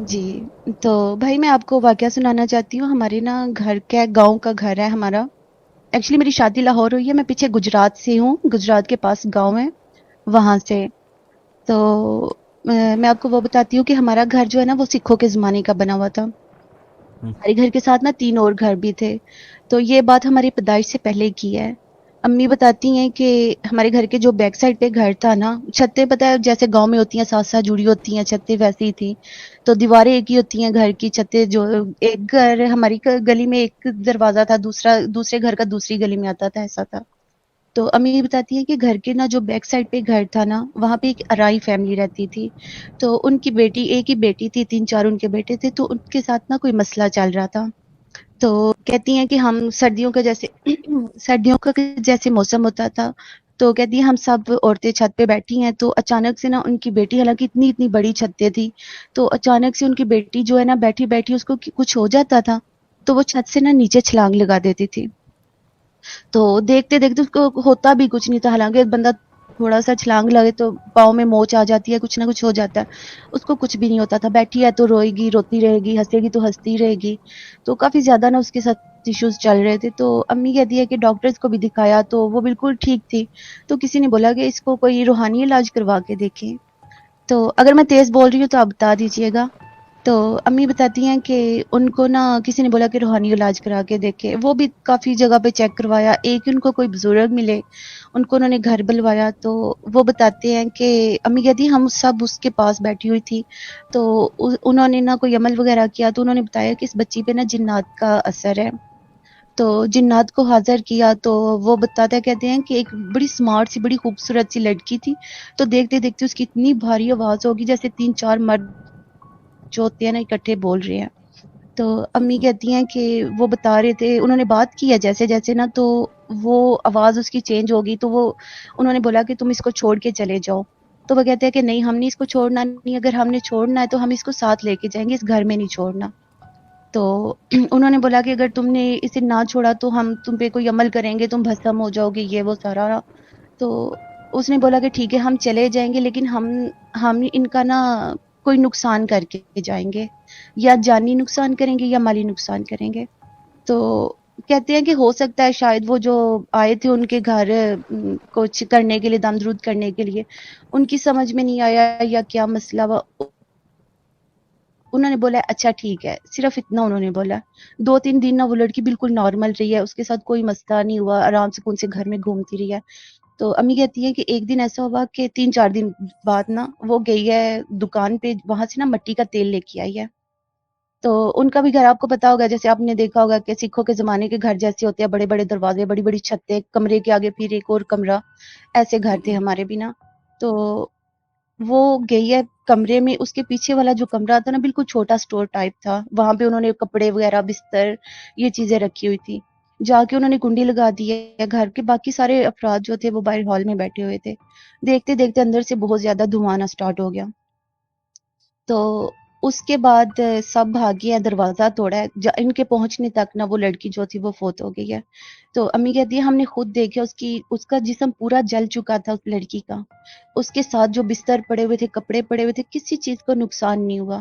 جی، تو بھائی میں آپ کو واقعہ سنانا چاہتی ہوں. ہمارے نا گھر کا گاؤں کا گھر ہے ہمارا. ایکچولی میری شادی لاہور ہوئی ہے. میں پیچھے گجرات سے ہوں. گجرات کے پاس گاؤں ہے وہاں سے. تو میں آپ کو وہ بتاتی ہوں کہ ہمارا گھر جو ہے نا وہ سکھوں کے زمانے کا بنا ہوا تھا. ہوں، ہمارے گھر کے ساتھ نا 3 اور گھر بھی تھے. تو یہ بات ہماری پیدائش سے پہلے کی ہے. امی بتاتی ہیں کہ ہمارے گھر کے جو بیک سائڈ پہ گھر تھا نا، چھتیں پتہ ہے جیسے گاؤں میں ہوتی ہیں ساتھ ساتھ جڑی ہوتی ہیں، چھتیں ویسی ہی تھی. تو دیواریں ایک ہی ہوتی ہیں گھر کی. چھتیں جو ایک گھر ہماری گلی میں ایک دروازہ تھا، دوسرے گھر کا دوسری گلی میں آتا تھا، ایسا تھا. تو امی یہ بتاتی ہیں کہ گھر کے نا جو بیک سائڈ پہ گھر تھا نا، وہاں پہ ایک ارائی فیملی رہتی تھی. تو ان کی بیٹی، ایک ہی بیٹی تھی، 3 4 ان کے بیٹے تھے. تو ان کے ساتھ نا کوئی مسئلہ چل رہا تھا. تو کہتی ہیں کہ ہم سردیوں کا جیسے سردیوں کا جیسے موسم ہوتا تھا. تو کہتی ہیں ہم سب عورتیں چھت پہ بیٹھی ہیں. تو اچانک سے نا ان کی بیٹی، حالانکہ اتنی اتنی بڑی چھتیں تھی، تو اچانک سے ان کی بیٹی جو ہے نا بیٹھی بیٹھی اس کو کچھ ہو جاتا تھا. تو وہ چھت سے نا نیچے چھلانگ لگا دیتی تھی. تو دیکھتے دیکھتے اس کو ہوتا بھی کچھ نہیں تھا. حالانکہ بندہ تھوڑا سا چھلانگ لگے تو پاؤں میں موچ آ جاتی ہے، کچھ نہ کچھ ہو جاتا ہے. اس کو کچھ بھی نہیں ہوتا تھا. بیٹھی ہے تو روئے گی، روتی رہے گی، ہنسے گی تو ہنستی رہے گی. تو کافی زیادہ نا اس کے ساتھ ایشوز چل رہے تھے. تو امی کہتی ہے کہ ڈاکٹرز کو بھی دکھایا تو وہ بالکل ٹھیک تھی. تو کسی نے بولا کہ اس کو کوئی روحانی علاج کروا کے دیکھیں. تو اگر میں تیز بول رہی ہوں تو آپ بتا دیجئے گا. تو امی بتاتی ہیں کہ ان کو نا کسی نے بولا کہ روحانی علاج کرا کے دیکھے. وہ بھی کافی جگہ پہ چیک کروایا. ایک ان کو کوئی بزرگ ملے، ان کو انہوں نے گھر بلوایا. تو وہ بتاتے ہیں کہ امی کہتی ہیں ہم سب اس کے پاس بیٹھی ہوئی تھی. تو انہوں نے نا کوئی عمل وغیرہ کیا. تو انہوں نے بتایا کہ اس بچی پہ نا جنات کا اثر ہے. تو جنات کو حاضر کیا. تو وہ بتاتا کہتے ہیں کہ ایک بڑی سمارٹ سی، بڑی خوبصورت سی لڑکی تھی. تو دیکھتے دیکھتے اس کی اتنی بھاری آواز ہوگی جیسے 3 4 مرد جو ہوتے ہیں نا اکٹھے بول رہے ہیں. تو امی کہتی ہیں کہ وہ بتا رہے تھے، انہوں نے بات کی ہے جیسے جیسے نا، تو وہ آواز اس کی چینج ہوگی. تو وہ انہوں نے بولا کہ تم اس کو چھوڑ کے چلے جاؤ. تو وہ کہتے ہیں کہ نہیں، ہم نہیں اس کو چھوڑنا. نہیں، اگر ہم نے چھوڑنا ہے تو ہم اس کو ساتھ لے کے جائیں گے، اس گھر میں نہیں چھوڑنا. تو انہوں نے بولا کہ اگر تم نے اسے نہ چھوڑا تو ہم تم پہ کوئی عمل کریں گے، تم بھسم ہو جاؤ گے، یہ وہ سارا. تو اس نے بولا کہ ٹھیک ہے ہم چلے جائیں گے، لیکن ہم ان کا نا کوئی نقصان کر کے جائیں گے. یا جانی نقصان کریں گے یا مالی نقصان کریں گے. تو کہتے ہیں کہ ہو سکتا ہے شاید وہ جو آئے تھے ان کے گھر کچھ کرنے کے لیے، دم درود کرنے کے لیے، ان کی سمجھ میں نہیں آیا یا کیا مسئلہ ہوا. انہوں نے بولا اچھا ٹھیک ہے، صرف اتنا انہوں نے بولا. 2 3 دن نا وہ لڑکی بالکل نارمل رہی ہے، اس کے ساتھ کوئی مسئلہ نہیں ہوا، آرام سے کون سے گھر میں گھومتی رہی ہے. تو امی کہتی ہے کہ ایک دن ایسا ہوا کہ 3 4 دن بعد نا وہ گئی ہے دکان پہ، وہاں سے نا مٹی کا تیل لے کے آئی ہے. تو ان کا بھی گھر آپ کو پتا ہوگا، جیسے آپ نے دیکھا ہوگا کہ سکھوں کے زمانے کے گھر جیسے ہوتے ہیں، بڑے بڑے دروازے، بڑی بڑی چھتیں، کمرے کے آگے پھر ایک اور کمرہ، ایسے گھر تھے ہمارے بھی نا. تو وہ گئی ہے کمرے میں. اس کے پیچھے والا جو کمرہ تھا نا بالکل چھوٹا سٹور ٹائپ تھا. وہاں پہ انہوں نے کپڑے وغیرہ، بستر، یہ چیزیں رکھی ہوئی تھی. جا کے انہوں نے کنڈی لگا دی ہے. گھر کے باقی سارے افراد جو تھے وہ باہر ہال میں بیٹھے ہوئے تھے. دیکھتے دیکھتے اندر سے بہت زیادہ دھواں آنا سٹارٹ ہو گیا. تو اس کے بعد سب بھاگے ہیں، دروازہ توڑا ہے. ان کے پہنچنے تک نہ وہ لڑکی جو تھی وہ فوت ہو گئی ہے. تو امی کہتی ہے ہم نے خود دیکھا، اس کا جسم پورا جل چکا تھا اس لڑکی کا. اس کے ساتھ جو بستر پڑے ہوئے تھے، کپڑے پڑے ہوئے تھے، کسی چیز کو نقصان نہیں ہوا.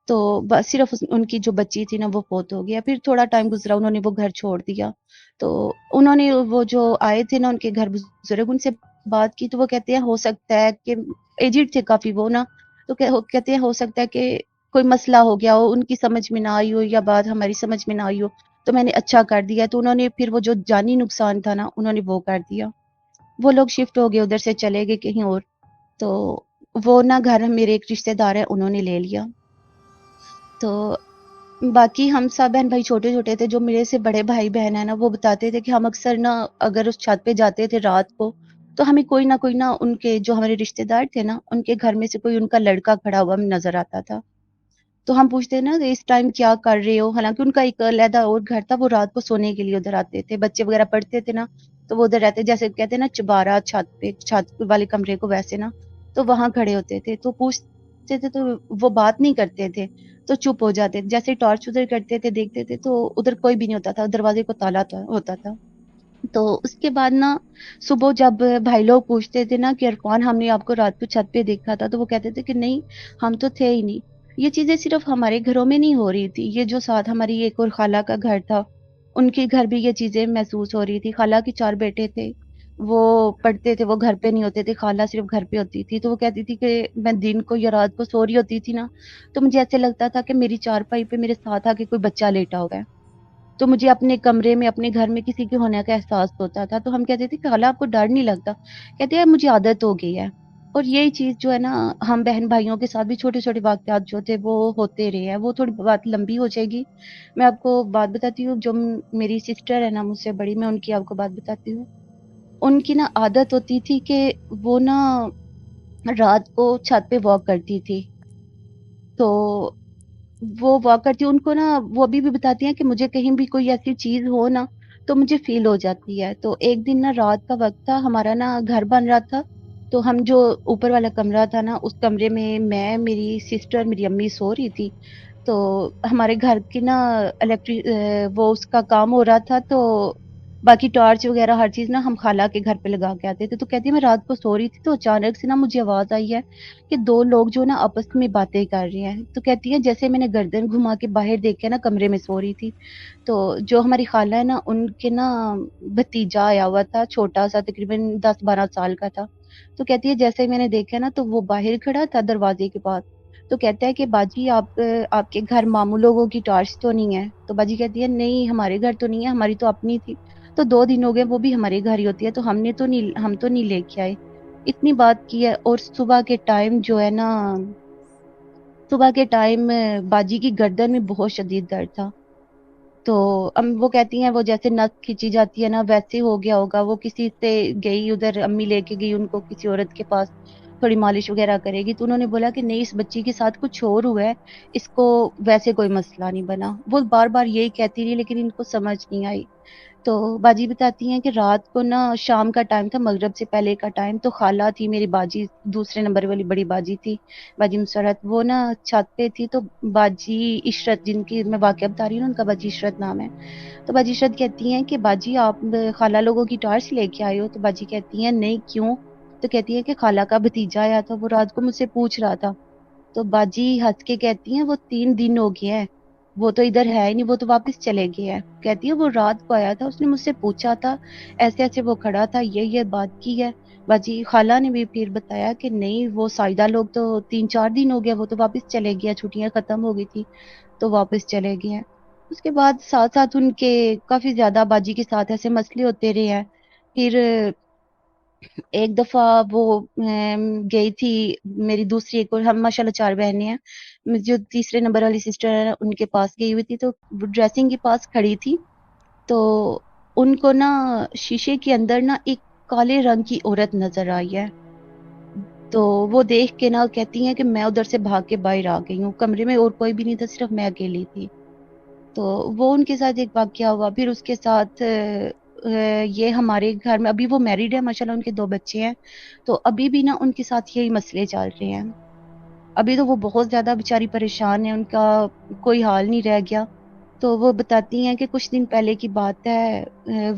تو بس صرف ان کی جو بچی تھی نا وہ فوت ہو گیا. پھر تھوڑا ٹائم گزرا، انہوں نے وہ گھر چھوڑ دیا. تو انہوں نے وہ جو آئے تھے نا ان کے گھر بزرگ، ان سے بات کی. تو وہ کہتے ہیں ہو سکتا ہے کہ ایجڈ تھے کافی وہ نا. تو کہتے ہیں ہو سکتا ہے کہ کوئی مسئلہ ہو گیا ہو، ان کی سمجھ میں نہ آئی ہو یا بات ہماری سمجھ میں نہ آئی ہو. تو میں نے اچھا کر دیا. تو انہوں نے پھر وہ جو جانی نقصان تھا نا انہوں نے وہ کر دیا. وہ لوگ شفٹ ہو گئے، ادھر سے چلے گئے کہیں اور. تو وہ نا گھر میرے ایک رشتہ دار ہے، انہوں نے لے لیا. تو باقی ہم سب بہن بھائی چھوٹے چھوٹے تھے. جو میرے سے بڑے بھائی بہن ہیں نا وہ بتاتے تھے کہ ہم اکثر نا اگر اس چھت پہ جاتے تھے رات کو، تو ہمیں کوئی نہ ان کے جو ہمارے رشتہ دار تھے نا ان کے گھر میں سے کوئی ان کا لڑکا کھڑا ہوا ہمیں نظر آتا تھا. تو ہم پوچھتے نا اس ٹائم کیا کر رہے ہو. حالانکہ ان کا ایک علیحدہ اور گھر تھا، وہ رات کو سونے کے لیے ادھر آتے تھے. بچے وغیرہ پڑھتے تھے نا تو وہ ادھر رہتے، جیسے کہتے ہیں نا چبارہ چھت پہ، چھت والے کمرے کو ویسے نا. تو وہاں کھڑے ہوتے تھے. تو پوچھتے تھے تو وہ بات نہیں کرتے تھے، تو چپ ہو جاتے. جیسے ٹارچ ادھر کرتے تھے، دیکھتے تھے تو ادھر کوئی بھی نہیں ہوتا تھا، دروازے کو تالا ہوتا تھا. تو اس کے بعد نا صبح جب بھائی لوگ پوچھتے تھے نا کہ عرفان ہم نے آپ کو رات کو چھت پہ دیکھا تھا، تو وہ کہتے تھے کہ نہیں، ہم تو تھے ہی نہیں. یہ چیزیں صرف ہمارے گھروں میں نہیں ہو رہی تھی، یہ جو ساتھ ہماری ایک اور خالہ کا گھر تھا ان کے گھر بھی یہ چیزیں محسوس ہو رہی تھی. خالہ کے 4 بیٹے تھے، وہ پڑھتے تھے، وہ گھر پہ نہیں ہوتے تھے، خالہ صرف گھر پہ ہوتی تھی. تو وہ کہتی تھی کہ میں دن کو یا رات کو سو رہی ہوتی تھی نا، تو مجھے ایسے لگتا تھا کہ میری چارپائی پہ میرے ساتھ آ کے کوئی بچہ لیٹا ہوا ہے، تو مجھے اپنے کمرے میں اپنے گھر میں کسی کے ہونے کا احساس ہوتا تھا. تو ہم کہتے تھے کہ خالہ آپ کو ڈر نہیں لگتا؟ کہتے ہیں مجھے عادت ہو گئی ہے. اور یہی چیز جو ہے نا، ہم بہن بھائیوں کے ساتھ بھی چھوٹے چھوٹے واقعات جو تھے وہ ہوتے رہے ہیں. وہ تھوڑی بات لمبی ہو جائے گی، میں آپ کو بات بتاتی ہوں. جو میری سسٹر ہے نا مجھ سے بڑی، میں ان کی آپ کو بات بتاتی ہوں. ان کی نا عادت ہوتی تھی کہ وہ نا رات کو چھت پہ واک کرتی تھی. تو وہ واک کرتی، ان کو نا وہ ابھی بھی بتاتی ہیں کہ مجھے کہیں بھی کوئی ایسی چیز ہو نا تو مجھے فیل ہو جاتی ہے. تو ایک دن نا رات کا وقت تھا، ہمارا نا گھر بن رہا تھا، تو ہم جو اوپر والا کمرہ تھا نا اس کمرے میں میری سسٹر میری امی سو رہی تھی. تو ہمارے گھر کی نا الیکٹرک وہ اس کا کام ہو رہا تھا، تو باقی ٹارچ وغیرہ ہر چیز نا ہم خالہ کے گھر پہ لگا کے آتے تھے. تو کہتی ہے میں رات کو سو رہی تھی تو اچانک سے نا مجھے آواز آئی ہے کہ 2 لوگ جو نا آپس میں باتیں کر رہے ہیں. تو کہتی ہے جیسے میں نے گردن گھما کے باہر دیکھا نا، کمرے میں سو رہی تھی، تو جو ہماری خالہ ہے نا ان کے نا بھتیجا آیا ہوا تھا، چھوٹا سا، تقریباً 10-12 سال کا تھا. تو کہتی ہے جیسے ہی میں نے دیکھا نا تو وہ باہر کھڑا تھا دروازے کے پاس. تو کہتا ہے کہ باجی آپ کے گھر ماموں لوگوں کی ٹارچ تو نہیں ہے؟ تو باجی کہتی ہے نہیں ہمارے گھر تو نہیں ہے، ہماری تو اپنی تھی. تو 2 دن ہو گئے، وہ بھی ہمارے گھر ہی ہوتی ہے، تو ہم تو نہیں لے کے آئے. اتنی بات کی ہے. اور صبح کے ٹائم جو ہے نا، صبح کے ٹائم باجی کی گردن میں بہت شدید درد تھا. تو وہ کہتی ہیں وہ جیسے نس کھینچی جاتی ہے نا ویسے ہو گیا ہوگا. وہ کسی سے گئی ادھر، امی لے کے گئی ان کو کسی عورت کے پاس، تھوڑی مالش وغیرہ کرے گی. تو انہوں نے بولا کہ نہیں اس بچی کے ساتھ کچھ اور ہوا ہے، اس کو ویسے کوئی مسئلہ نہیں بنا. وہ بار بار یہی کہتی رہی لیکن ان کو سمجھ نہیں آئی. تو باجی بتاتی ہیں کہ رات کو نا شام کا ٹائم تھا، مغرب سے پہلے کا ٹائم. تو خالہ تھی میری باجی، دوسرے نمبر والی بڑی باجی تھی، باجی مسرت، وہ نا چھت پہ تھی. تو باجی عشرت، جن کی میں واقعہ بتا رہی ہوں نا، ان کا باجی عشرت نام ہے. تو باجی عشرت کہتی ہیں کہ باجی آپ خالہ لوگوں کی ٹارچ لے کے آئے ہو؟ تو باجی کہتی ہیں نہیں کیوں؟ تو کہتی ہے کہ خالہ کا بھتیجا آیا تھا، وہ رات کو مجھ سے پوچھ رہا تھا. تو باجی ہنس کے کہتی ہیں وہ 3 دن ہو گئے ہیں، وہ تو ادھر ہے ہی نہیں، وہ تو واپس چلے گئے ہیں. کہتی ہے وہ رات کو آیا تھا، اس نے مجھ سے پوچھا تھا، ایسے ایسے وہ کھڑا تھا، یہ بات کی ہے. باجی خالہ نے بھی پھر بتایا کہ نہیں وہ سائدہ لوگ تو 3-4 دن ہو گیا، وہ تو واپس چلے گیا، چھٹیاں ختم ہو گئی تھی تو واپس چلے گئے ہیں. اس کے بعد ساتھ ساتھ ان کے کافی زیادہ باجی کے ساتھ ایسے مسئلے ہوتے رہے ہیں. پھر ایک دفعہ وہ گئی تھی میری دوسری، ایک اور ہم ماشاء اللہ 4 بہنیں ہیں، جو تیسرے نمبر والی سسٹر ہے ان کے پاس گئی ہوئی تھی. تو وہ ڈریسنگ کے پاس کھڑی تھی، تو ان کو نا شیشے کے اندر نا ایک کالے رنگ کی عورت نظر آئی ہے. تو وہ دیکھ کے نا کہتی ہیں کہ میں ادھر سے بھاگ کے باہر آ گئی ہوں، کمرے میں اور کوئی بھی نہیں تھا، صرف میں اکیلی تھی. تو وہ ان کے ساتھ ایک واقعہ ہوا. پھر اس کے ساتھ یہ ہمارے گھر میں ابھی وہ میریڈ ہے ماشاءاللہ، ان کے 2 بچے ہیں. تو ابھی بھی نا ان کے ساتھ یہی مسئلے چل رہے ہیں. ابھی تو وہ بہت زیادہ بیچاری پریشان ہے، ان کا کوئی حال نہیں رہ گیا. تو وہ بتاتی ہیں کہ کچھ دن پہلے کی بات ہے،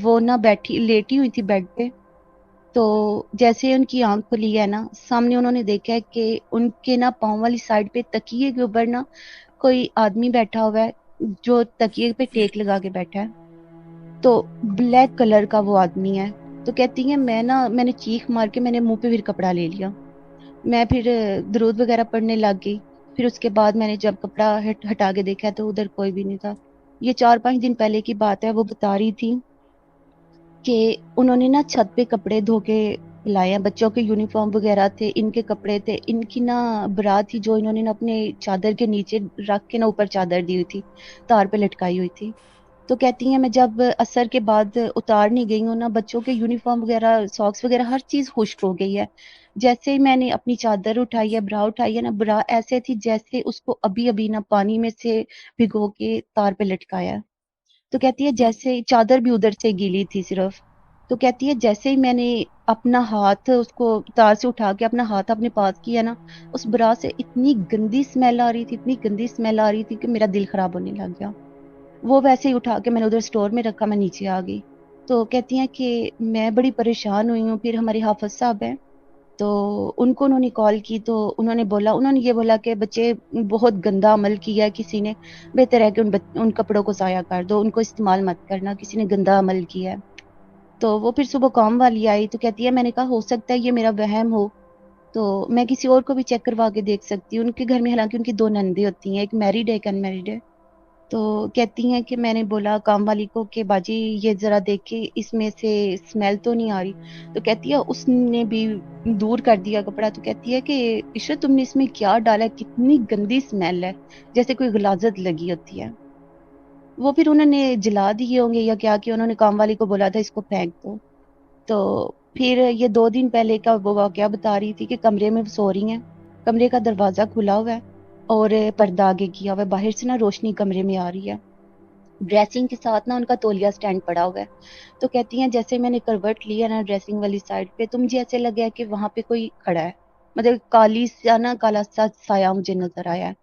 وہ نا لیٹی ہوئی تھی بیڈ پہ. تو جیسے ہی ان کی آنکھ کھلی ہے نا، سامنے انہوں نے دیکھا ہے کہ ان کے نا پاؤں والی سائڈ پہ تکیے کے اوپر نا کوئی آدمی بیٹھا ہوا ہے، جو تکیے پہ ٹیک لگا کے بیٹھا ہے. تو بلیک کلر کا وہ آدمی ہے. تو کہتی ہیں میں نے چیخ مار کے میں نے منہ پہ پھر کپڑا لے لیا. میں پھر درود وغیرہ پڑھنے لگ گئی. پھر اس کے بعد میں نے جب کپڑا ہٹا کے دیکھا تو ادھر کوئی بھی نہیں تھا. یہ 4-5 دن پہلے کی بات ہے. وہ بتا رہی تھی کہ انہوں نے نا چھت پہ کپڑے دھو کے لائے ہیں، بچوں کے یونیفارم وغیرہ تھے، ان کے کپڑے تھے، ان کی نا برا تھی جو انہوں نے نا اپنے چادر کے نیچے رکھ کے نا اوپر چادر دی ہوئی تھی، تار پہ لٹکائی ہوئی تھی. تو کہتی ہیں میں جب عصر کے بعد اتارنے گئی ہوں نا، بچوں کے یونیفارم وغیرہ، ساکس وغیرہ ہر چیز خشک ہو گئی ہے. جیسے ہی میں نے اپنی چادر اٹھائی ہے، برا اٹھائی ہے نا، برا ایسے تھی جیسے اس کو ابھی ابھی نا پانی میں سے بھگو کے تار پہ لٹکایا ہے. تو کہتی ہے جیسے چادر بھی ادھر سے گیلی تھی صرف. تو کہتی ہے جیسے ہی میں نے اپنا ہاتھ اس کو تار سے اٹھا کے اپنا ہاتھ اپنے پاس کیا نا، اس برا سے اتنی گندی اسمیل آ رہی تھی، اتنی گندی اسمیل آ رہی تھی کہ میرا دل خراب ہونے لگ گیا. وہ ویسے ہی اٹھا کے میں نے ادھر سٹور میں رکھا، میں نیچے آ گئی. تو کہتی ہیں کہ میں بڑی پریشان ہوئی ہوں. پھر ہمارے حافظ صاحب ہیں، تو ان کو انہوں نے کال کی تو انہوں نے یہ بولا کہ بچے بہت گندا عمل کیا ہے کسی نے، بہتر ہے کہ ان کپڑوں کو ضائع کر دو، ان کو استعمال مت کرنا، کسی نے گندا عمل کیا ہے۔ تو وہ پھر صبح کام والی آئی تو کہتی ہے میں نے کہا ہو سکتا ہے یہ میرا وہم ہو، تو میں کسی اور کو بھی چیک کروا کے دیکھ سکتی ہوں۔ ان کے گھر میں حالانکہ ان کی 2 نندیں ہوتی ہیں، ایک میریڈ ہے ایک ان میریڈ ہے۔ تو کہتی ہیں کہ میں نے بولا کام والی کو کہ باجی یہ ذرا دیکھیں اس میں سے اسمیل تو نہیں آ رہی، تو کہتی ہے اس نے بھی دور کر دیا کپڑا، تو کہتی ہے کہ عشرت تم نے اس میں کیا ڈالا ہے، کتنی گندی اسمیل ہے، جیسے کوئی غلاظت لگی ہوتی ہے۔ وہ پھر انہوں نے جلا دیے ہوں گے یا کیا کہ انہوں نے کام والی کو بولا تھا اس کو پھینک دو۔ تو پھر یہ 2 دن پہلے کا وہ واقعہ بتا رہی تھی کہ کمرے میں سو رہی ہیں، کمرے کا دروازہ کھلا ہوا ہے اور پردہ آگے کیا ہوا ہے، باہر سے نا روشنی کمرے میں آ رہی ہے، ڈریسنگ کے ساتھ نا ان کا تولیہ سٹینڈ پڑا ہوا ہے۔ تو کہتی ہیں جیسے میں نے کروٹ لیا نا ڈریسنگ والی سائڈ پہ تو مجھے ایسے لگا ہے کہ وہاں پہ کوئی کھڑا ہے، مطلب کالی سا نا کالا سا سایہ مجھے نظر آیا ہے۔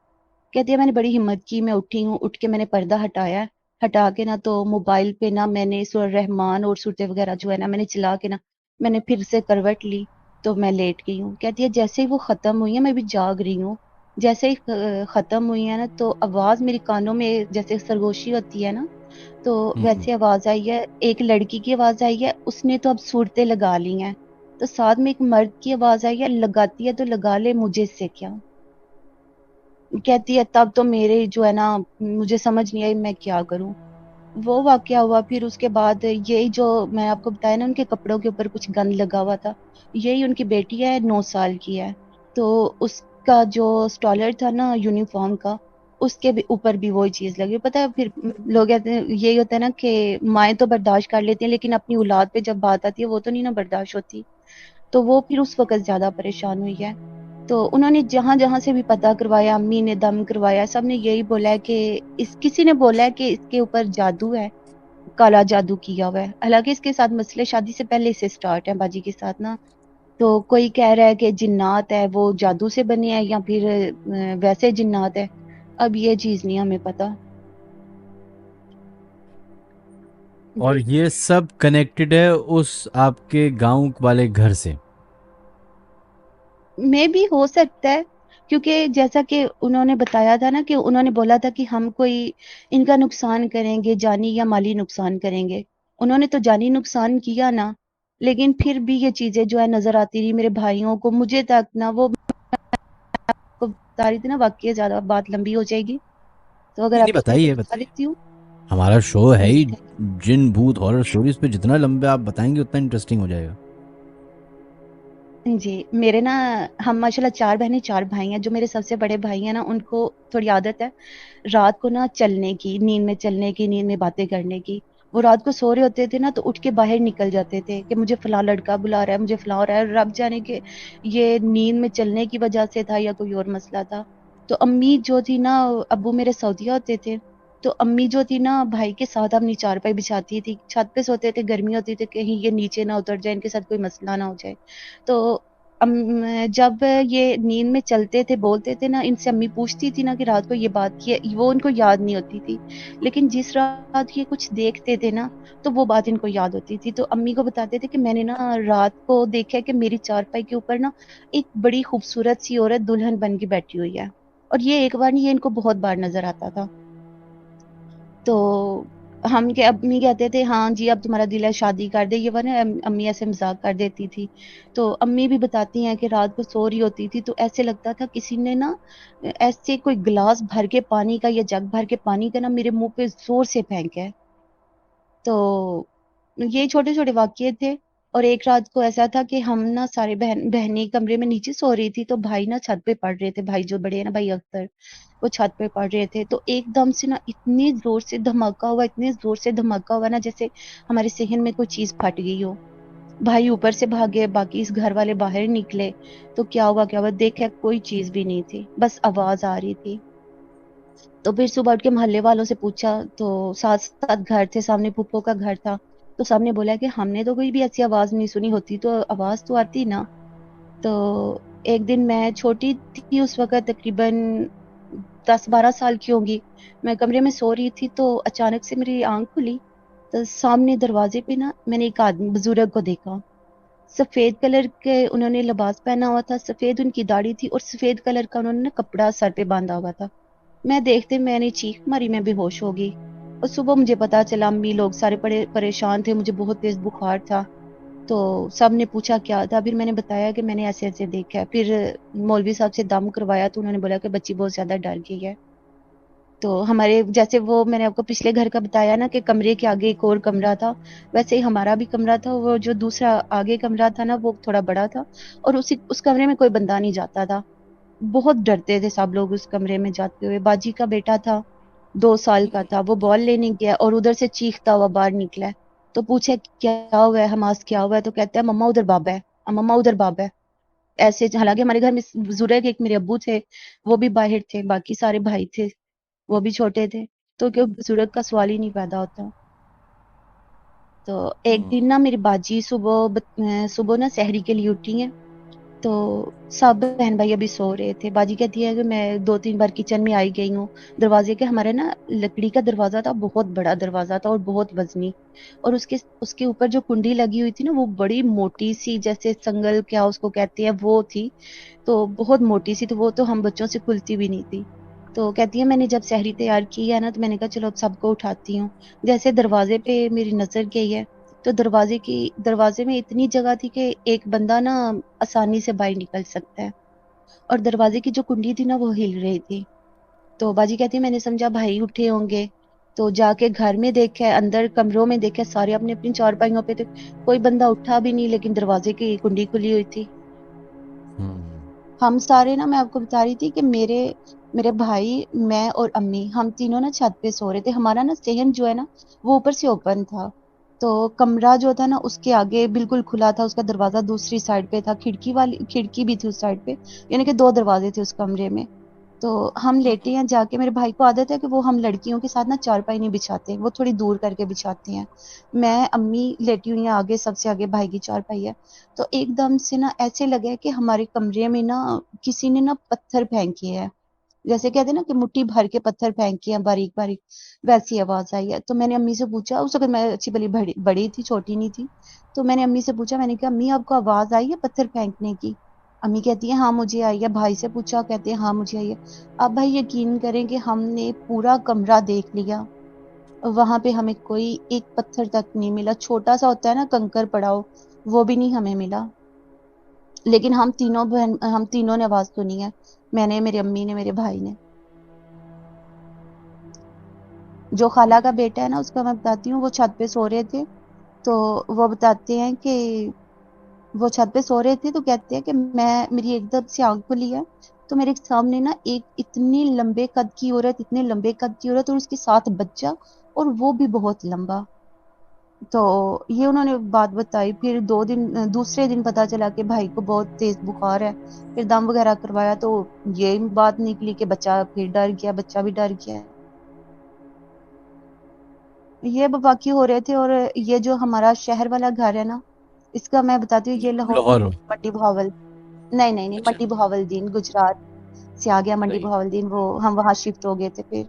کہتی ہے میں نے بڑی ہمت کی، میں اٹھی ہوں، اٹھ کے میں نے پردہ ہٹایا ہے، ہٹا کے نا تو موبائل پہ نا میں نے سورہ رحمان اور صورتیں وغیرہ جو ہے نا میں نے چلا کے نا میں نے پھر سے کروٹ لی تو میں لیٹ گئی ہوں۔ کہتی ہے جیسے ہی وہ ختم ہوئی ہے میں بھی جاگ رہی ہوں، جیسے ہی ختم ہوئی ہے نا تو آواز میری کانوں میں جیسے سرگوشی ہوتی ہے نا تو ہوں۔ ویسے آواز آئی ہے، ایک لڑکی کی آواز آئی ہے، اس نے تو اب صورتیں لگا لی ہیں، تو ساتھ میں ایک مرد کی آواز آئی ہے لگاتی ہے تو لگا لے مجھے اس سے کیا۔ کہتی ہے تب تو میرے جو ہے نا مجھے سمجھ نہیں آئی میں کیا کروں۔ وہ واقعہ ہوا، پھر اس کے بعد یہی جو میں آپ کو بتایا نا ان کے کپڑوں کے اوپر کچھ گند لگا ہوا تھا، یہی ان کی بیٹی ہے 9 سال کی ہے، تو اس کا جو اسٹالر تھا نا یونیفارم کا اس کے بھی اوپر بھی وہی چیز لگی۔ پتہ ہے پھر لوگ کہتے ہیں یہی ہوتا ہے نا کہ مائیں تو برداشت کر لیتی ہیں لیکن اپنی اولاد پہ جب بات آتی ہے وہ تو نہیں نا برداشت ہوتی، تو وہ پھر اس وقت زیادہ پریشان ہوئی ہے۔ تو انہوں نے جہاں جہاں سے بھی پتہ کروایا، امی نے دم کروایا، سب نے یہی بولا ہے کہ کسی نے بولا ہے کہ اس کے اوپر جادو ہے، کالا جادو کیا ہوا ہے۔ حالانکہ اس کے ساتھ مسئلے شادی سے پہلے سے سٹارٹ ہیں باجی کے ساتھ نا، تو کوئی کہہ رہا ہے کہ جنات ہے وہ جادو سے بنے ہیں یا پھر ویسے جنات ہے، اب یہ چیز نہیں ہمیں پتا اور جی۔ یہ سب کنیکٹڈ ہے اس آپ کے گاؤں والے گھر سے؟ میں بھی ہو سکتا ہے کیونکہ جیسا کہ انہوں نے بتایا تھا نا کہ انہوں نے بولا تھا کہ ہم کوئی ان کا نقصان کریں گے، جانی یا مالی نقصان کریں گے، انہوں نے تو جانی نقصان کیا نا، لیکن پھر بھی یہ چیزیں جو ہے نظر آتی رہی میرے بھائیوں کو، مجھے تک نا وہ کو بتا رہی تھی نا، واقعی زیادہ بات لمبی ہو جائے گی تو اگر نہیں نہیں، آپ چاہیں تو بتائیے بتا بتائیے، دیتی ہوں۔ ہمارا شو ہے ہی جی تھینک جن بھوت ہارر اسٹوریز پہ، جتنا لمبے آپ بتائیں گے اتنا انٹرسٹنگ ہو جائے گا۔ جی میرے نا ہم ماشاءاللہ 4 بہنیں 4 بھائی ہیں، جو میرے سب سے بڑے بھائی ہیں نا ان کو تھوڑی عادت ہے رات کو نا چلنے کی، نیند میں چلنے کی، نیند میں باتیں کرنے کی۔ وہ رات کو سو رہے ہوتے تھے نا تو اٹھ کے باہر نکل جاتے تھے کہ مجھے فلاں لڑکا بلا رہا ہے، مجھے فلاں ہو رہا ہے، رب جانے کہ یہ نیند میں چلنے کی وجہ سے تھا یا کوئی اور مسئلہ تھا۔ تو امی جو تھی نا، ابو میرے سعودیہ ہوتے تھے، تو امی جو تھی نا بھائی کے ساتھ اپنی چارپائی بچھاتی تھی، چھت پہ سوتے تھے، گرمی ہوتی تھی کہیں یہ نیچے نہ اتر جائے، ان کے ساتھ کوئی مسئلہ نہ ہو جائے۔ تو جب یہ نیند میں چلتے تھے بولتے تھے نا، ان سے امی پوچھتی تھی نا کہ رات کو یہ بات کی، وہ ان کو یاد نہیں ہوتی تھی، لیکن جس رات یہ کچھ دیکھتے تھے نا تو وہ بات ان کو یاد ہوتی تھی۔ تو امی کو بتاتے تھے کہ میں نے نا رات کو دیکھا کہ میری چارپائی کے اوپر نا ایک بڑی خوبصورت سی عورت دلہن بن کے بیٹھی ہوئی ہے، اور یہ ایک بار نہیں، یہ ان کو بہت بار نظر آتا تھا۔ تو ہم کہ امی کہتے تھے ہاں جی اب تمہارا دل ہے شادی کر دے، یہ وہ نا امی ایسے مذاق کر دیتی تھی۔ تو امی بھی بتاتی ہیں کہ رات کو سو رہی ہوتی تھی تو ایسے لگتا تھا کسی نے نا ایسے کوئی گلاس بھر کے پانی کا یا جگ بھر کے پانی کا نا میرے منہ پہ زور سے پھینکا ہے۔ تو یہ چھوٹے چھوٹے واقعے تھے۔ اور ایک رات کو ایسا تھا کہ ہم نا سارے بہنیں کمرے میں نیچے سو رہی تھی تو بھائی نا چھت پہ پڑھ رہے تھے، بھائی جو بڑے ہیں نا بھائی اختر، وہ چھت پہ پڑھ رہے تھے، تو ایک دم سے نا اتنی زور سے دھماکہ ہوا، اتنے زور سے دھماکہ ہوا نا جیسے ہمارے صحن میں کوئی چیز پھٹ گئی ہو۔ بھائی اوپر سے بھاگے، باقی اس گھر والے باہر نکلے، تو کیا ہوا دیکھا کوئی چیز بھی نہیں تھی، بس آواز آ رہی تھی۔ تو پھر صبح اٹھ کے محلے والوں سے پوچھا تو ساتھ ساتھ گھر تھے، سامنے پھپھو کا گھر تھا، تو سب نے بولا کہ ہم نے تو کوئی بھی ایسی آواز نہیں سنی، ہوتی تو آواز تو آتی نا۔ تو ایک دن میں چھوٹی تھی اس وقت، تقریباً 10 12 سال کی ہوں گی، میں کمرے میں سو رہی تھی تو اچانک سے میری آنکھ کھلی تو سامنے دروازے پہ نا میں نے ایک آدمی بزرگ کو دیکھا، سفید کلر کے انہوں نے لباس پہنا ہوا تھا، سفید ان کی داڑھی تھی، اور سفید کلر کا انہوں نے کپڑا سر پہ باندھا ہوا تھا. میں دیکھتے میں نے چیخ ماری، میں بے ہوش ہو گئی. اور صبح مجھے پتا چلا، امی لوگ سارے پریشان تھے، مجھے بہت تیز بخار تھا. تو سب نے پوچھا کیا تھا، پھر میں نے بتایا کہ میں نے ایسے ایسے دیکھا ہے. پھر مولوی صاحب سے دم کروایا تو انہوں نے بولا کہ بچی بہت زیادہ ڈر گئی ہے. تو ہمارے جیسے وہ میں نے آپ کو پچھلے گھر کا بتایا نا کہ کمرے کے آگے ایک اور کمرہ تھا، ویسے ہی ہمارا بھی کمرہ تھا. وہ جو دوسرا آگے کمرہ تھا نا وہ تھوڑا بڑا تھا، اور اس کمرے میں کوئی بندہ نہیں جاتا تھا. بہت ڈرتے تھے سب لوگ اس کمرے میں جاتے ہوئے. باجی کا بیٹا تھا، 2 سال کا تھا، وہ بال لینے گیا اور ادھر سے چیختا ہوا باہر نکلا ہے. تو پوچھے کیا ہوا ہے حماس، کیا ہوا ہے؟ تو کہتا ہے مما ادھر بابا ہے، مما ادھر بابا ہے. ایسے حالانکہ ہمارے گھر میں بزرگ ایک میرے ابو تھے، وہ بھی باہر تھے، باقی سارے بھائی تھے، وہ بھی چھوٹے تھے. تو کہ بزرگ کا سوال ہی نہیں پیدا ہوتا. تو ایک دن نا میری باجی صبح نا سحری کے لیے اٹھی ہیں. تو سب بہن بھائی ابھی سو رہے تھے. باجی کہتی ہے کہ میں 2-3 بار کچن میں آئی گئی ہوں. دروازے کے ہمارے نا لکڑی کا دروازہ تھا، بہت بڑا دروازہ تھا اور بہت وزنی. اور اس کے اوپر جو کنڈی لگی ہوئی تھی نا وہ بڑی موٹی سی، جیسے سنگل کیا اس کو کہتے ہیں وہ تھی. تو بہت موٹی سی، تو وہ تو ہم بچوں سے کھلتی بھی نہیں تھی. تو کہتی ہے میں نے جب سحری تیار کی ہے نا تو میں نے کہا چلو اب سب کو اٹھاتی ہوں. جیسے دروازے پہ میری نظر گئی ہے تو دروازے میں اتنی جگہ تھی کہ ایک بندہ نا آسانی سے باہر نکل سکتا ہے. اور دروازے کی جو کنڈی تھی نا وہ ہل رہی تھی. تو باجی کہتی ہے میں نے سمجھا بھائی اٹھے ہوں گے. تو جا کے گھر میں دیکھا، اندر کمروں میں دیکھا، سارے اپنے اپنی چارپائیوں پہ تھے. کوئی بندہ اٹھا بھی نہیں، لیکن دروازے کی کنڈی کھلی ہوئی تھی. ہم سارے نا، میں آپ کو بتا رہی تھی کہ میرے بھائی، میں اور امی، ہم تینوں نا چھت پہ سو رہے تھے. ہمارا نا صحن جو ہے نا وہ اوپر سے اوپن تھا. تو کمرہ جو تھا نا اس کے آگے بالکل کھلا تھا، اس کا دروازہ دوسری سائڈ پہ تھا، کھڑکی بھی تھی اس سائڈ پہ، یعنی کہ 2 دروازے تھے اس کمرے میں. تو ہم لیٹے ہیں جا کے. میرے بھائی کو عادت ہے کہ وہ ہم لڑکیوں کے ساتھ نا چارپائی نہیں بچھاتے، وہ تھوڑی دور کر کے بچھاتے ہیں. میں امی لیٹی ہوئی ہیں آگے، سب سے آگے بھائی کی چارپائی ہے. تو ایک دم سے نا ایسے لگا کہ ہمارے کمرے میں نا کسی نے نا پتھر پھینکے ہیں، جیسے کہتے ہیں نا کہ مٹھی بھر کے پتھر پھینکے ہیں باریک باریک، ویسی آواز آئی ہے. تو میں نے امی سے پوچھا، اس وقت میں اچھی بلی بڑی تھی، چھوٹی نہیں تھی. تو میں نے امی سے پوچھا، میں نے کہا امی آپ کو آواز آئی ہے پتھر پھینکنے کی؟ امی کہتی ہیں ہاں مجھے آئی ہے. بھائی سے پوچھا، کہتے ہیں ہاں مجھے آئی ہے. اب بھائی یقین کریں کہ ہم نے پورا کمرہ دیکھ لیا، وہاں پہ ہمیں کوئی ایک پتھر تک نہیں ملا. چھوٹا سا ہوتا ہے نا کنکر پڑا ہو، وہ بھی نہیں ہمیں ملا. لیکن ہم تینوں نے آواز سنی ہے، میں نے، میری امی نے، میرے بھائی نے. جو خالہ کا بیٹا ہے نا اس کا میں بتاتی ہوں، وہ چھت پہ سو رہے تھے. تو وہ بتاتے ہیں کہ وہ چھت پہ سو رہے تھے تو کہتے ہیں کہ میری ایک دم سے آنکھ کھلی ہے تو میرے سامنے نا ایک اتنی لمبے قد کی عورت، اتنے لمبے قد کی عورت، اور اس کے ساتھ بچہ، اور وہ بھی بہت لمبا. تو یہ انہوں نے بات بتائی. پھر دوسرے دن پتا چلا کہ بھائی کو بہت تیز بخار ہے. پھر دم وغیرہ کروایا تو یہ بات نکلی کہ بچہ پھر ڈر گیا، بچہ بھی ڈر گیا. یہ واقع ہو رہے تھے. اور یہ جو ہمارا شہر والا گھر ہے نا، اس کا میں بتاتی ہوں، یہ لاہور لاہور میں؟ منڈی بہاول، نہیں نہیں نہیں، اچھا. منڈی بہاول دین گجرات سے آ گیا. منڈی صحیح. بہاول دین، وہ ہم وہاں شفٹ ہو گئے تھے. پھر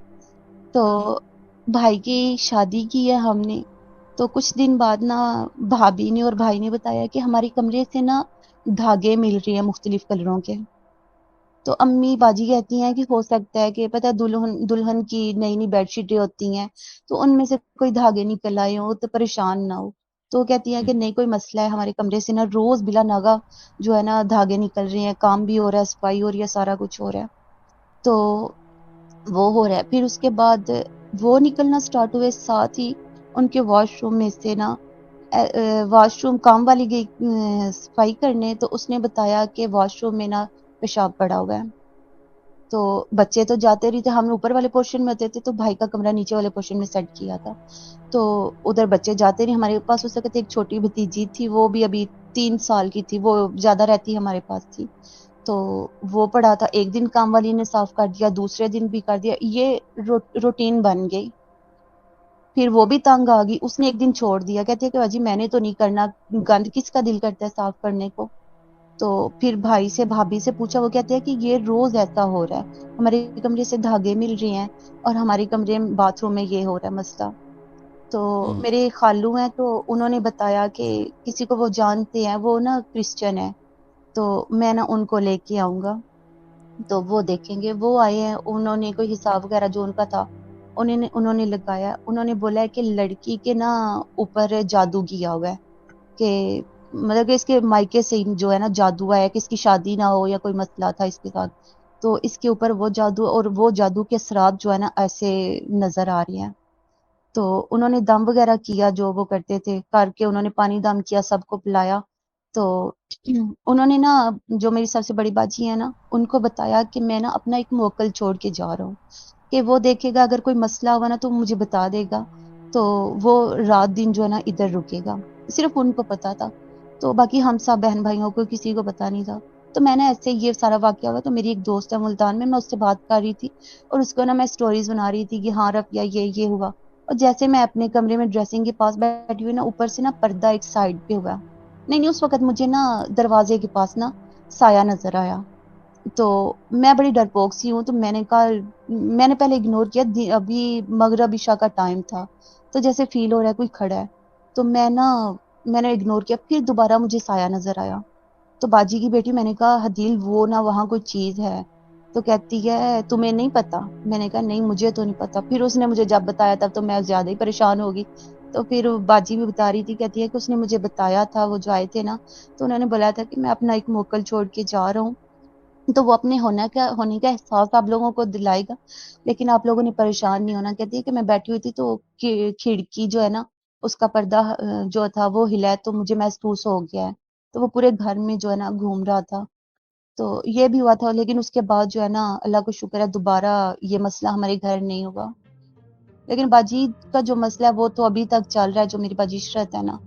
تو بھائی کی شادی کی ہے ہم نے. تو کچھ دن بعد نا بھابھی نے اور بھائی نے بتایا کہ ہمارے کمرے سے نا دھاگے مل رہے ہیں مختلف کلروں کے. تو امی باجی کہتی ہیں کہ ہو سکتا ہے کہ پتہ دلہن کی نئی نئی بیڈ شیٹیں ہوتی ہیں تو ان میں سے کوئی دھاگے نکل آئے ہوں تو پریشان نہ ہو. تو کہتی ہیں کہ نہیں کوئی مسئلہ ہے، ہمارے کمرے سے نا روز بلا ناگا جو ہے نا دھاگے نکل رہے ہیں، کام بھی ہو رہا ہے، صفائی ہو رہی ہے، سارا کچھ ہو رہا ہے. تو وہ ہو رہا ہے. پھر اس کے بعد وہ نکلنا سٹارٹ ہوئے، ساتھ ہی ان کے واش روم میں سے نا واش روم کام والی گئی صفائی کرنے، تو اس نے بتایا کہ واش روم میں نا پیشاب پڑا ہوا ہے. تو بچے تو جاتے رہتے، ہم اوپر والے پورشن میں ہوتے تھے تو بھائی کا کمرہ نیچے والے پورشن میں سیٹ کیا تھا. تو ادھر بچے جاتے نہیں. ہمارے پاس اس وقت ایک چھوٹی بھتیجی تھی، وہ بھی ابھی 3 سال کی تھی، وہ زیادہ رہتی ہمارے پاس تھی. تو وہ پڑا تھا. ایک دن کام والی نے صاف کر دیا، دوسرے دن بھی کر دیا، یہ روٹین بن گئی. پھر وہ بھی تنگ آ گئی، اس نے ایک دن چھوڑ دیا، کہتے ہیں کہ باجی میں نے تو نہیں کرنا، گند کس کا دل کرتا ہے صاف کرنے کو. تو پھر بھائی سے بھابھی سے پوچھا، وہ کہتے ہیں کہ یہ روز ایسا ہو رہا ہے، ہمارے کمرے سے دھاگے مل رہے ہیں اور ہمارے کمرے باتھ روم میں یہ ہو رہا ہے مسئلہ. تو میرے خالو ہیں تو انہوں نے بتایا کہ کسی کو وہ جانتے ہیں، وہ نا کرسچن ہے، تو میں نا ان کو لے کے آؤں گا تو وہ دیکھیں گے۔ وہ آئے ہیں، انہوں نے کوئی حساب وغیرہ جو ان کا تھا انہوں نے لگایا، انہوں نے بولا ہے کہ لڑکی کے نا اوپر جادو کیا ہوا ہے، کہ مطلب کہ اس کے مائکے سے جو ہے نا جادو آیا کہ اس کی شادی نہ ہو یا کوئی مسئلہ تھا اس کے ساتھ، تو اس کے اوپر وہ جادو، اور وہ جادو کے اثرات جو ہے نا ایسے نظر آ رہے ہیں۔ تو انہوں نے دم وغیرہ کیا جو وہ کرتے تھے، کر کے انہوں نے پانی دم کیا، سب کو پلایا۔ تو انہوں نے نا، جو میری سب سے بڑی باجی ہے نا، ان کو بتایا کہ میں نا اپنا ایک موکل چھوڑ کے جا رہا ہوں، کہ وہ دیکھے گا اگر کوئی مسئلہ ہوا نا تو مجھے بتا دے گا، تو وہ رات دن جو ہے نا ادھر رکے گا۔ صرف ان کو پتا تھا، تو باقی ہم سب بہن بھائیوں کو کسی کو پتا نہیں تھا۔ تو میں نے ایسے یہ سارا واقعہ ہوا تو میری ایک دوست ہے ملتان میں اس سے بات کر رہی تھی، اور اس کو نا میں سٹوریز بنا رہی تھی کہ ہاں رفیہ یہ ہوا، اور جیسے میں اپنے کمرے میں ڈریسنگ کے پاس بیٹھی ہوئی نا، اوپر سے نا پردہ ایک سائڈ پہ ہوا، نہیں اس وقت مجھے نا دروازے کے پاس نا سایہ نظر آیا۔ تو میں بڑی ڈرپوک سی ہوں، تو میں نے کہا، میں نے پہلے اگنور کیا، ابھی مغرب عشاء کا ٹائم تھا، تو جیسے فیل ہو رہا ہے کوئی کھڑا ہے، تو میں نے اگنور کیا، پھر دوبارہ مجھے سایہ نظر آیا۔ تو باجی کی بیٹی، میں نے کہا حدیل وہ نہ وہاں کوئی چیز ہے، تو کہتی ہے تمہیں نہیں پتا؟ میں نے کہا نہیں مجھے تو نہیں پتا۔ پھر اس نے مجھے جب بتایا تب تو میں زیادہ ہی پریشان ہوگی، تو پھر باجی بھی بتا رہی تھی، کہتی ہے کہ اس نے مجھے بتایا تھا، وہ جو آئے تھے نا، تو انہوں نے بولا تھا کہ میں اپنا ایک موکل چھوڑ کے جا رہا ہوں، تو وہ اپنے ہونے کا احساس آپ لوگوں کو دلائے گا، لیکن آپ لوگوں نے پریشان نہیں ہونا۔ کہتی ہے کہ میں بیٹھی ہوئی تھی تو کھڑکی جو ہے نا اس کا پردہ جو تھا وہ ہلا ہے، تو مجھے محسوس ہو گیا ہے، تو وہ پورے گھر میں جو ہے نا گھوم رہا تھا۔ تو یہ بھی ہوا تھا، لیکن اس کے بعد جو ہے نا اللہ کو شکر ہے دوبارہ یہ مسئلہ ہمارے گھر نہیں ہوا۔ لیکن باجی کا جو مسئلہ ہے وہ تو ابھی تک چل رہا ہے، جو میری باجی عشرت ہے نا،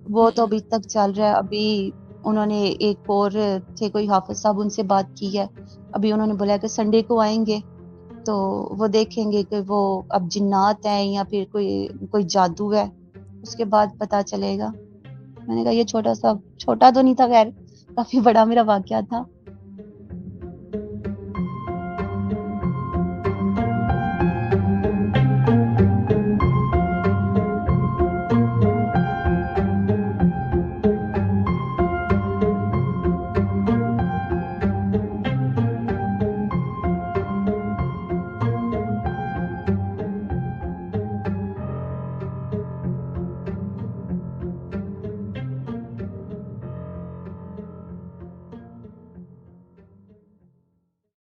وہ تو ابھی تک چل رہا ہے۔ ابھی انہوں نے ایک اور تھے کوئی حافظ صاحب، ان سے بات کی ہے، ابھی انہوں نے بولا کہ سنڈے کو آئیں گے تو وہ دیکھیں گے کہ وہ اب جنات ہیں یا پھر کوئی جادو ہے، اس کے بعد پتا چلے گا۔ میں نے کہا یہ چھوٹا تو نہیں تھا، خیر کافی بڑا میرا واقعہ تھا۔